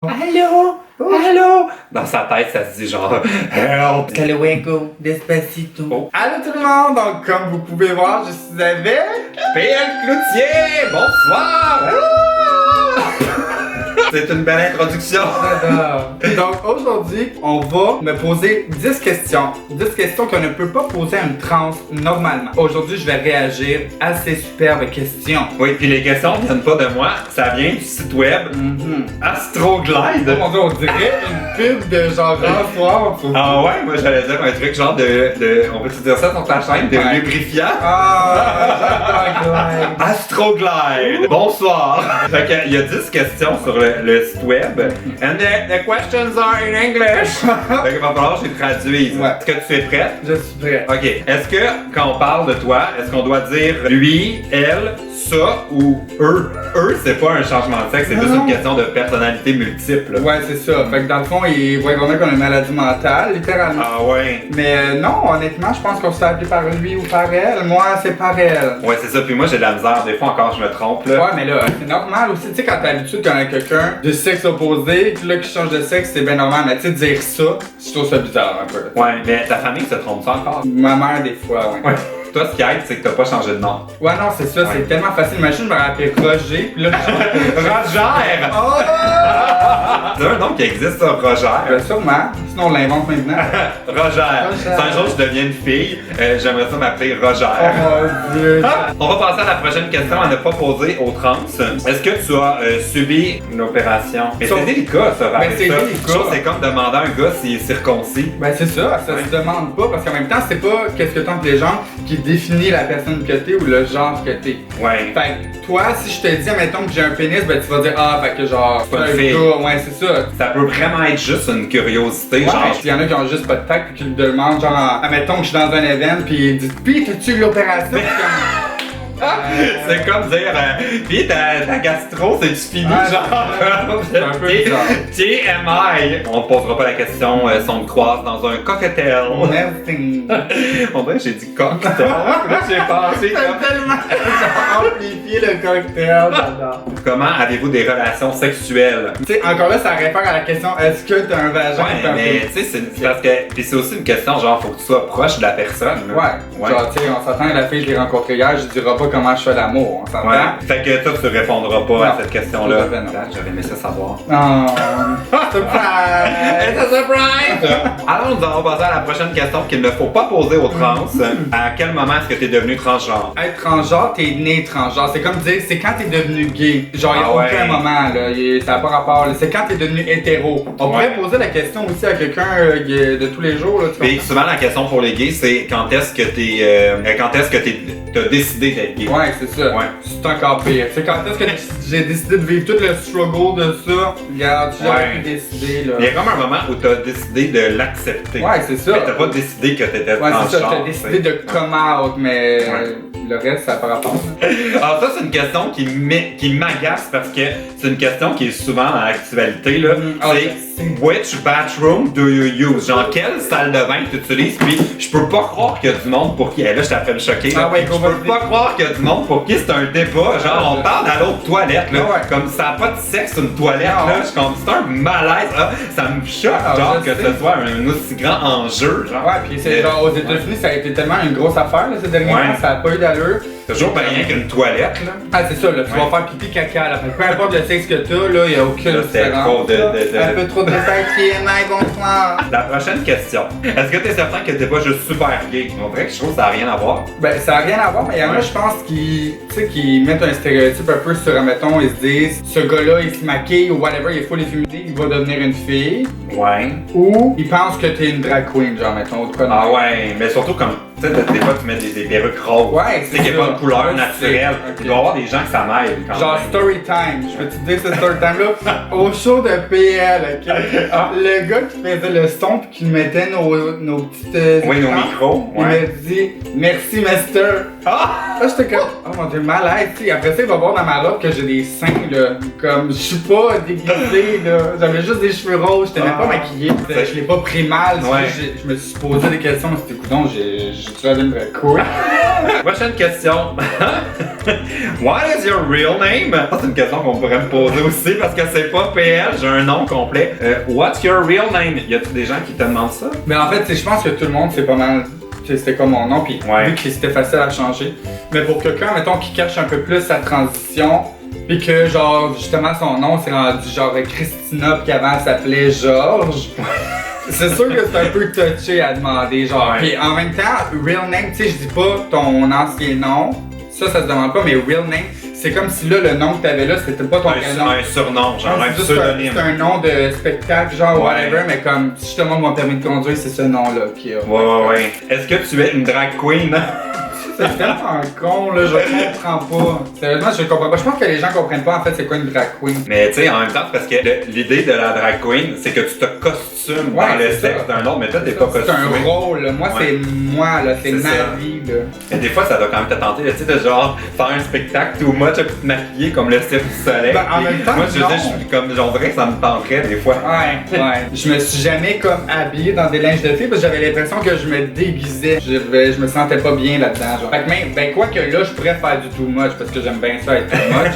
Allô? Allô? Dans sa tête, ça se dit genre Help! C'est le Wego, Despacito. Oh. Allô tout le monde! Donc, comme vous pouvez voir, je suis avec... PL Cloutier! Bonsoir! C'est une belle introduction! J'adore. Donc, aujourd'hui, on va me poser 10 questions. 10 questions qu'on ne peut pas poser à une trans normalement. Aujourd'hui, je vais réagir à ces superbes questions. Oui, puis les questions viennent pas de moi, ça vient du site web Astroglide. Oh mon Dieu, on dirait une pub de genre François. Ah ouais, moi j'allais dire un truc genre de on peut-tu dire ça sur ta chaîne? De Ouais. lubrifiant? Ah, j'adore. Astroglide! Bonsoir! Fait qu'il y a 10 questions sur le site web. And the questions are in English! Fait qu'il va falloir que je les traduise. Ouais. Est-ce que tu es prête? Je suis prêt. Ok. Est-ce que quand on parle de toi, est-ce qu'on doit dire lui, elle, ça ou eux? Eux, c'est pas un changement de sexe, c'est juste Non. une question de personnalité multiple. Ouais, c'est ça. Fait que dans le fond, il voit vraiment qu'on a une maladie mentale, littéralement. Ah ouais. Mais non, honnêtement, je pense qu'on se fait appeler par lui ou par elle. Moi, c'est par elle. Ouais, c'est ça. Puis moi, j'ai de la misère. Des fois encore, je me trompe là. Ouais, mais là, c'est normal aussi. Tu sais, quand t'as l'habitude qu'on a quelqu'un de sexe opposé, puis là, qui change de sexe, c'est bien normal. Mais tu sais, dire ça, je trouve ça bizarre un peu. Ouais, mais ta famille se trompe ça encore? Ma mère, des fois, ouais. Ouais. Toi, ce qui aide, c'est que t'as pas changé de nom. Ouais, non, c'est ça, Ouais. c'est tellement facile. Imagine, je me rappelle Roger, puis là, Roger! Oh! C'est un nom qui existe, ça, Roger. Sûrement. Sinon, on l'invente maintenant. Roger. Si un jour je deviens une fille, j'aimerais ça m'appeler Roger. Oh mon Dieu. On va passer à la prochaine question à ne pas poser aux trans. Est-ce que tu as subi une opération? Mais Ça- c'est délicat, ça, Ben, c'est ça. délicat. Je trouve que c'est comme demander à un gars s'il est circoncis. Ben c'est ça se demande pas parce qu'en même temps c'est pas qu'est-ce que t'entends les gens qui définit la personne que t'es ou le genre que t'es. Ouais. Fait que toi si je te dis admettons que j'ai un pénis ben tu vas dire ah fait que genre C'est pas une un fille. gars, ouais c'est ça. Ça peut vraiment être juste une curiosité, Ouais, genre. il y en a qui ont juste pas de tact puis qui le demandent genre admettons que je suis dans un événement puis ils disent pis t'as-tu eu l'opération? Puis C'est comme dire, pis ta gastro, c'est-tu fini, Ouais, genre? c'est un peu bizarre. TMI! On ne posera pas la question si on te croise dans un cocktail. comme merci. On dirait que j'ai dit cocktail. Là, j'ai pensé T'as comme... tellement amplifié le cocktail, j'adore. Comment avez-vous des relations sexuelles? Tu sais, encore là, ça réfère à la question est-ce que t'as un vagin ou Ouais, t'as un mais pénis? tu sais, c'est parce que. Puis c'est aussi une question, genre, faut que tu sois proche de la personne. là. Ouais. Genre, tu sais, on s'attend, la fille, je l'ai rencontrée hier, je dirai pas comment je fais l'amour, on s'entend? Ouais. Fait que toi, tu répondras pas à Non. cette question-là. Tout à fait non. J'aurais aimé ça savoir. Oh, surprise! It's a surprise! Alors, nous allons passer à la prochaine question qu'il ne faut pas poser aux trans. À quel moment est-ce que tu es devenu transgenre? Être transgenre, t'es né transgenre. C'est comme dire, c'est quand t'es devenu gay. Genre, il Ah a ouais. aucun moment, là. Ça n'a pas rapport, là. C'est quand t'es devenu hétéro. On pourrait poser la question aussi à quelqu'un de tous les jours, là. Tu Puis souvent, la question pour les gays, c'est quand est-ce que t'as décidé d'être gay? Ouais, c'est ça. Ouais. C'est encore pire. C'est quand est-ce que j'ai décidé de vivre tout le struggle de ça? Regarde, j'aurais Ouais. pu décider, là. Il y a comme un moment où t'as décidé de l'accepter. Ouais, c'est ça. Mais t'as pas décidé que t'étais Ouais, c'est ça. transgenre. T'as décidé de come out, mais Ouais. le reste, ça n'a pas rapport. Alors ça, c'est une question qui m'agace parce que c'est une question qui est souvent dans l'actualité, là. Ah, C'est which bathroom do you use? Genre, quelle salle de bain tu utilises? Puis je peux pas croire qu'il y a du monde pour qui... Là, je t'ai fait me choquer. là. Ah ouais, je peux pas croire qu'il y a du monde pour qui c'est un débat. Genre, on parle dans l'autre toilette, là. Ah ouais. Comme ça n'a pas de sexe une toilette, Ah là. ouais. Je suis comme, c'est un malaise. Ah, ça me choque, Ah, genre, je que sais. ce soit un aussi grand enjeu, genre. Ouais, puis c'est genre aux États-Unis, ça a été tellement une grosse affaire, là, ces derniers Ouais. temps, ça a pas eu d'allure. Toujours pas rien qu'une toilette, là. Ah, c'est ça, là, tu Ouais. vas faire pipi caca, là. Fait que peu importe le sexe que t'as, là, y a aucune Là, c'était différence. trop de- Un peu trop de détails qui est bonsoir. La prochaine question. Est-ce que t'es certain que t'es pas juste super gay? On dirait que je trouve que ça n'a rien à voir. Ben, ça a rien à voir, mais il y en a, Ouais. je pense, qui, tu sais, qui mettent un stéréotype un peu sur, admettons, ils se disent, ce gars-là, il se maquille ou whatever, il est full efféminé, il va devenir une fille. Ouais. Ou ils pensent que t'es une drag queen, genre, mettons, ou de quoi de Ah même. ouais, mais surtout comme, tu sais, des fois tu mets des perruques roses. Ouais, Tu sais qu'il n'y a pas de couleur naturelle. Ok. Il doit y avoir des gens que ça m'aide quand Genre même. story time, je peux te dire ce story time là au show de PL, ok? Le gars qui faisait le son pis qui mettait nos petites Oui, nos écrans, micros. il Ouais. m'a dit merci master. Ah! Là j'étais comme oh mon dieu malade, tu sais. Après ça il va voir dans ma robe que j'ai des seins là, comme je suis pas déguisé là, j'avais juste des cheveux roses, j'étais même pas Ah. maquillé. Je l'ai pas pris mal, Ouais. je me suis posé des questions, c'était coudon, je J'ai l'air d'une vraie couille. Prochaine question. What is your real name? Ça, c'est une question qu'on pourrait me poser aussi parce que c'est pas PL, j'ai un nom complet. What's your real name? Y a-tu des gens qui te demandent ça? Mais en fait, je pense que tout le monde, c'est pas mal. C'était comme mon nom, puis vu que c'était facile à changer. Mais pour quelqu'un, mettons, qui cache un peu plus sa transition, puis que, genre, justement, son nom s'est rendu genre Christina, puis qu'avant, elle s'appelait Georges. C'est sûr que c'est un peu touché à demander, genre. Puis en même temps, real name, tu sais, je dis pas ton ancien nom, ça se demande pas, mais real name, c'est comme si là, le nom que t'avais là, c'était pas ton prénom. Un surnom, genre un pseudonyme. C'est un nom de spectacle, genre whatever, mais comme si je te montre mon permis de conduire, c'est ce nom-là qui a. Ouais. Est-ce que tu es une drag queen? C'est tellement con, là, je comprends pas. Sérieusement, je comprends pas. Je pense que les gens comprennent pas en fait c'est quoi une drag queen. Mais tu sais, en même temps, parce que l'idée de la drag queen, c'est que tu te costumes dans le sexe d'un autre, mais toi, t'es pas costumé. C'est un rôle, là. Moi, c'est moi, là, c'est ma vie, là. Mais des fois, ça doit quand même te tenter, tu sais, de genre faire un spectacle too much, puis te maquiller comme le Cirque du Soleil. Ben, en même temps, moi, je suis comme, j'en dirais que ça me tenterait des fois. Ouais. Je me suis jamais comme habillé dans des linges de filles parce que j'avais l'impression que je me déguisais. Je me sentais pas bien là-dedans, genre. Fait que même, ben quoi que là, je pourrais faire du too much parce que j'aime bien ça être too much.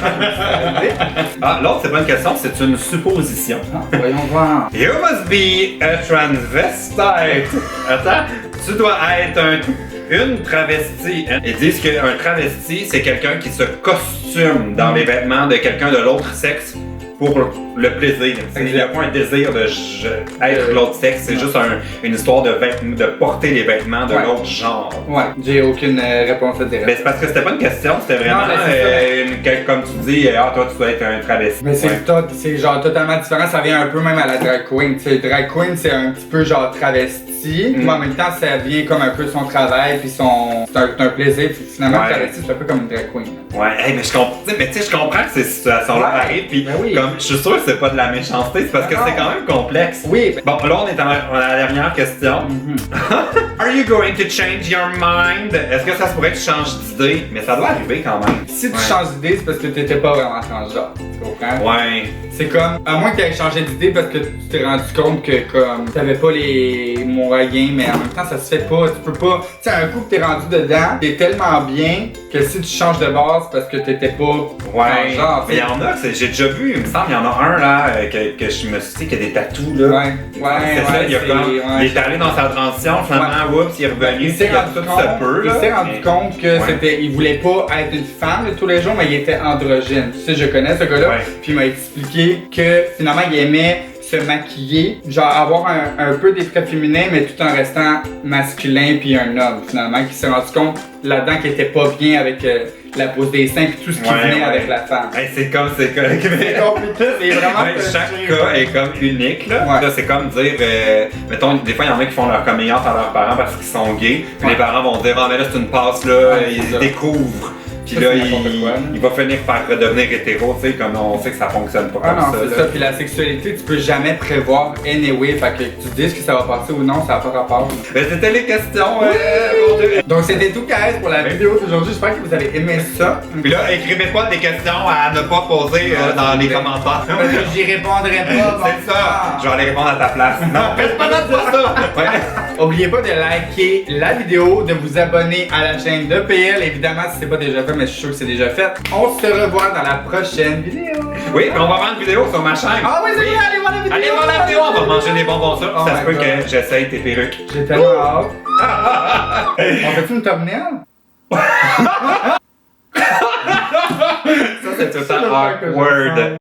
L'autre, c'est pas une question, c'est une supposition. Voyons voir. You must be a transvestite. Attends, tu dois être une travestie. Ils disent qu'un travesti, c'est quelqu'un qui se costume dans les vêtements de quelqu'un de l'autre sexe pour le plaisir. Il n'y a pas un désir de être l'autre sexe, c'est juste une histoire de porter les vêtements de l'autre genre. Ouais, j'ai aucune réponse à dire. Mais c'est parce que c'était pas une question, c'était vraiment comme tu dis, toi tu dois être un travesti. Mais c'est genre totalement différent, ça vient un peu même à la drag queen. T'sais, drag queen c'est un petit peu genre travesti, mais en même temps ça vient comme un peu son travail puis c'est un plaisir. Puis finalement travesti c'est un peu comme une drag queen. Ouais, mais je comprends que ces situations-là arrivent, puis comme je suis sûr que c'est pas de la méchanceté, c'est parce que c'est quand même complexe. Oui. Bon, là on est à la dernière question. Are you going to change your mind? Est-ce que ça se pourrait que tu changes d'idée? Mais ça doit arriver quand même. Si tu changes d'idée, c'est parce que t'étais pas vraiment transgenre. Tu comprends? Ouais. C'est comme, à moins que t'aies changé d'idée parce que tu t'es rendu compte que comme t'avais pas les moyens, mais en même temps ça se fait pas. Tu peux pas. Tu sais, un coup que t'es rendu dedans, t'es tellement bien que si tu changes de base parce que t'étais pas transgenre. Mais il y en a, j'ai déjà vu, il me semble, il y en a un là que je me suis dit qu'il y a des tatous là. C'est ça, il est allé dans sa transition, finalement, oups, il est revenu. Il s'est rendu compte que il voulait pas être une femme de tous les jours, mais il était androgyne. Tu sais, je connais ce gars-là, puis il m'a expliqué que finalement il aimait se maquiller, genre avoir un peu des traits féminins, mais tout en restant masculin puis un homme finalement, qui s'est rendu compte là-dedans qu'il était pas bien avec la pose des seins puis tout ce qui venait avec la femme. C'est compliqué, c'est vraiment chaque cas est comme unique là. Là c'est comme dire, mettons des fois il y en a qui font leur coming out à leurs parents parce qu'ils sont gays, puis les parents vont dire mais là c'est une passe là, ils découvrent. Puis là, il va finir par devenir hétéro, tu sais, comme on sait que ça fonctionne pas comme ça. C'est ça. Puis la sexualité, tu peux jamais prévoir anyway. Fait que tu dis que ça va passer ou non, ça n'a pas rapport. Mais c'était les questions. Donc c'était tout, guys, pour la vidéo d'aujourd'hui. J'espère que vous avez aimé ça. Puis là, écrivez pas des questions à ne pas poser dans les commentaires. Parce que j'y répondrai pas. C'est ça. Je vais aller répondre à ta place. Non, faites pas notre pour ça. Oubliez pas de liker la vidéo, de vous abonner à la chaîne de PL. Évidemment, si c'est pas déjà fait, mais je suis sûr que c'est déjà fait. On se revoit dans la prochaine vidéo. Oui, mais on va voir une vidéo sur ma chaîne. Ah oui, c'est bien, allez voir la vidéo. Allez voir la vidéo, on va manger des bonbons ça. Ça se peut que j'essaye tes perruques. J'ai tellement hâte. On fait-tu une thumbnail? Ça, c'est tout ça awkward.